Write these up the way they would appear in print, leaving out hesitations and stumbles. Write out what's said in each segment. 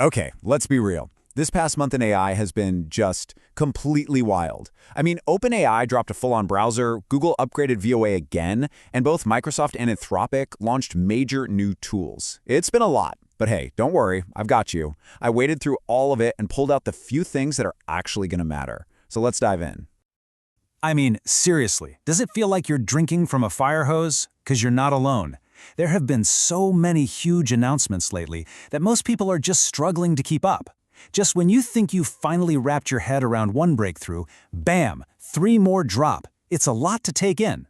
Okay, let's be real. This past month in AI has been just completely wild. I mean, OpenAI dropped a full-on browser, Google upgraded VOA again, and both Microsoft and Anthropic launched major new tools. It's been a lot, but hey, don't worry, I've got you. I waded through all of it and pulled out the few things that are actually going to matter. So let's dive in. I mean, seriously, does it feel like you're drinking from a fire hose? 'Cause you're not alone. There have been so many huge announcements lately that most people are just struggling to keep up. Just when you think you've finally wrapped your head around one breakthrough, bam, 3 more drop. It's a lot to take in.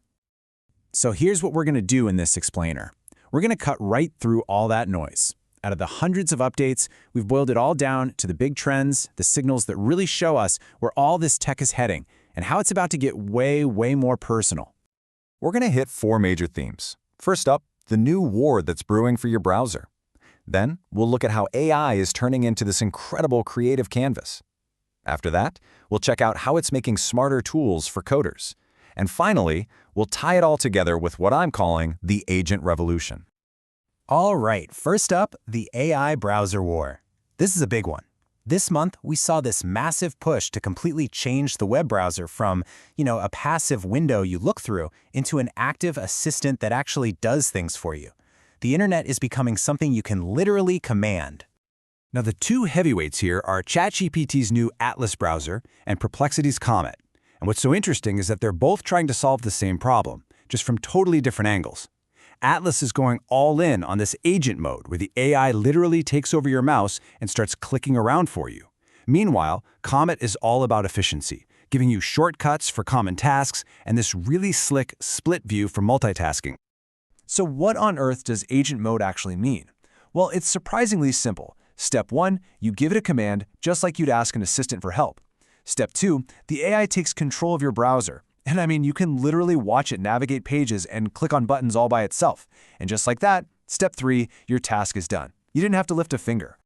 So here's what we're going to do in this explainer. We're going to cut right through all that noise. Out of the hundreds of updates, we've boiled it all down to the big trends, the signals that really show us where all this tech is heading, and how it's about to get way more personal. We're going to hit 4 major themes. First up, the new war that's brewing for your browser. Then, we'll look at how AI is turning into this incredible creative canvas. After that, we'll check out how it's making smarter tools for coders. And finally, we'll tie it all together with what I'm calling the agent revolution. All right, first up, the AI browser war. This is a big one. This month, we saw this massive push to completely change the web browser from, a passive window you look through into an active assistant that actually does things for you. The internet is becoming something you can literally command. Now, the two heavyweights here are ChatGPT's new Atlas browser and Perplexity's Comet. And what's so interesting is that they're both trying to solve the same problem, just from totally different angles. Atlas is going all in on this agent mode, where the AI literally takes over your mouse and starts clicking around for you. Meanwhile, Comet is all about efficiency, giving you shortcuts for common tasks and this really slick split view for multitasking. So what on earth does agent mode actually mean? Well, it's surprisingly simple. Step 1, you give it a command just like you'd ask an assistant for help. Step 2, the AI takes control of your browser. And I mean, you can literally watch it navigate pages and click on buttons all by itself. And just like that, step 3, your task is done. You didn't have to lift a finger.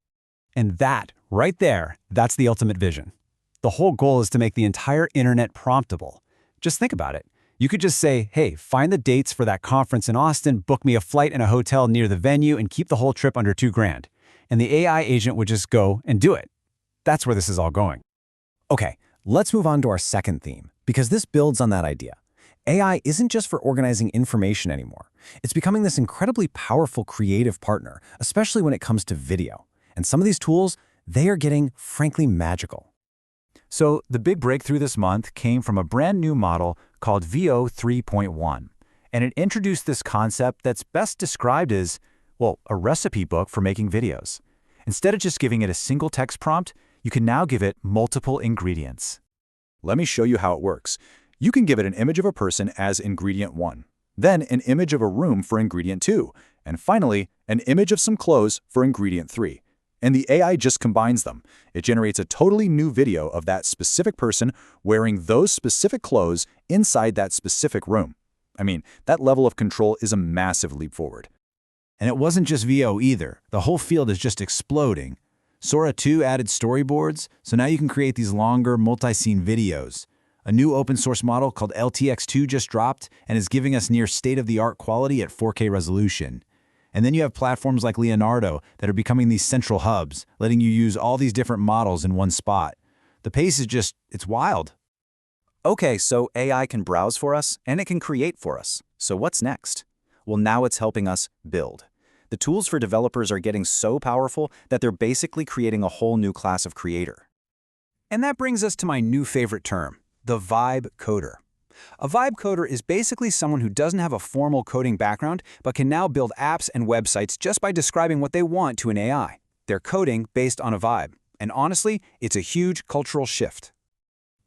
And that, right there, that's the ultimate vision. The whole goal is to make the entire internet promptable. Just think about it. You could just say, hey, find the dates for that conference in Austin, book me a flight and a hotel near the venue, and keep the whole trip under $2,000. And the AI agent would just go and do it. That's where this is all going. Okay, let's move on to our second theme, because this builds on that idea. AI isn't just for organizing information anymore. It's becoming this incredibly powerful creative partner, especially when it comes to video. And some of these tools, they are getting, frankly, magical. So the big breakthrough this month came from a brand new model called VO 3.1. And it introduced this concept that's best described as, a recipe book for making videos. Instead of just giving it a single text prompt, you can now give it multiple ingredients. Let me show you how it works. You can give it an image of a person as ingredient 1, then an image of a room for ingredient 2, and finally, an image of some clothes for ingredient 3. And the AI just combines them. It generates a totally new video of that specific person wearing those specific clothes inside that specific room. I mean, that level of control is a massive leap forward. And it wasn't just VO either. The whole field is just exploding. Sora 2 added storyboards, so now you can create these longer, multi-scene videos. A new open-source model called LTX2 just dropped and is giving us near state-of-the-art quality at 4K resolution. And then you have platforms like Leonardo that are becoming these central hubs, letting you use all these different models in one spot. The pace is just, it's wild. Okay, so AI can browse for us, and it can create for us. So what's next? Well, now it's helping us build. The tools for developers are getting so powerful that they're basically creating a whole new class of creator. And that brings us to my new favorite term, the vibe coder. A vibe coder is basically someone who doesn't have a formal coding background, but can now build apps and websites just by describing what they want to an AI. They're coding based on a vibe. And honestly, it's a huge cultural shift.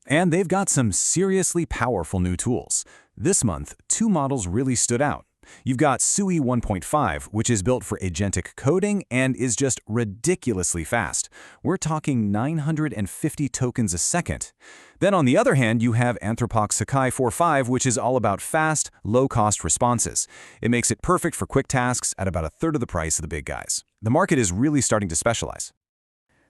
And they've got some seriously powerful new tools. This month, 2 models really stood out. You've got Sui 1.5, which is built for agentic coding and is just ridiculously fast. We're talking 950 tokens a second. Then on the other hand, you have Anthropoc's Sakai 4.5, which is all about fast, low-cost responses. It makes it perfect for quick tasks at about 1/3 of the price of the big guys. The market is really starting to specialize.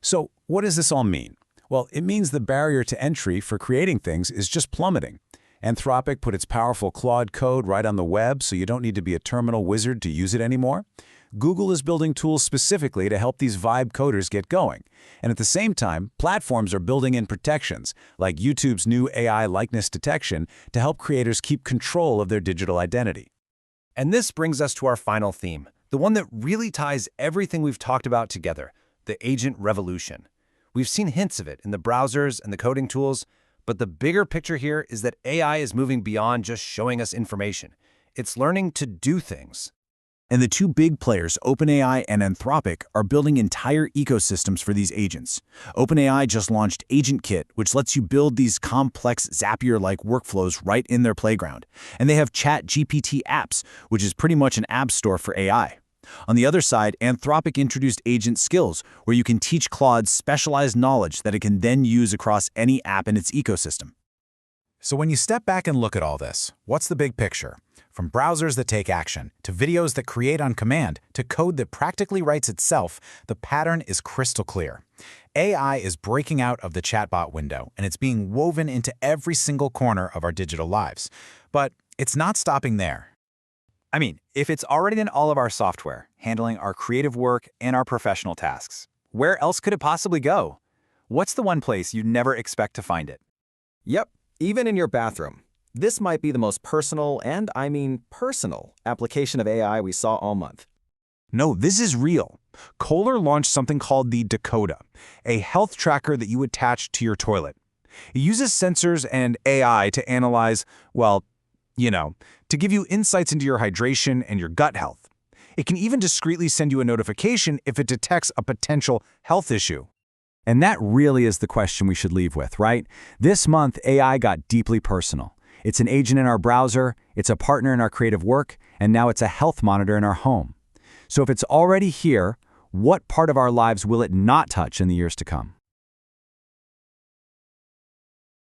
So what does this all mean? Well, it means the barrier to entry for creating things is just plummeting. Anthropic put its powerful Claude code right on the web, so you don't need to be a terminal wizard to use it anymore. Google is building tools specifically to help these vibe coders get going. And at the same time, platforms are building in protections, like YouTube's new AI likeness detection, to help creators keep control of their digital identity. And this brings us to our final theme, the one that really ties everything we've talked about together, the agent revolution. We've seen hints of it in the browsers and the coding tools, but the bigger picture here is that AI is moving beyond just showing us information. It's learning to do things. And the two big players, OpenAI and Anthropic, are building entire ecosystems for these agents. OpenAI just launched Agentic, which lets you build these complex Zapier-like workflows right in their playground. And they have ChatGPT Apps, which is pretty much an app store for AI. On the other side, Anthropic introduced Agent Skills, where you can teach Claude specialized knowledge that it can then use across any app in its ecosystem. So when you step back and look at all this, what's the big picture? From browsers that take action, to videos that create on command, to code that practically writes itself, the pattern is crystal clear. AI is breaking out of the chatbot window, and it's being woven into every single corner of our digital lives. But it's not stopping there. I mean, if it's already in all of our software, handling our creative work and our professional tasks, where else could it possibly go? What's the one place you'd never expect to find it? Yep, even in your bathroom. This might be the most personal, and I mean personal, application of AI we saw all month. No, this is real. Kohler launched something called the Dakota, a health tracker that you attach to your toilet. It uses sensors and AI to analyze, well, to give you insights into your hydration and your gut health. It can even discreetly send you a notification if it detects a potential health issue. And that really is the question we should leave with, right? This month, AI got deeply personal. It's an agent in our browser, it's a partner in our creative work, and now it's a health monitor in our home. So if it's already here, what part of our lives will it not touch in the years to come?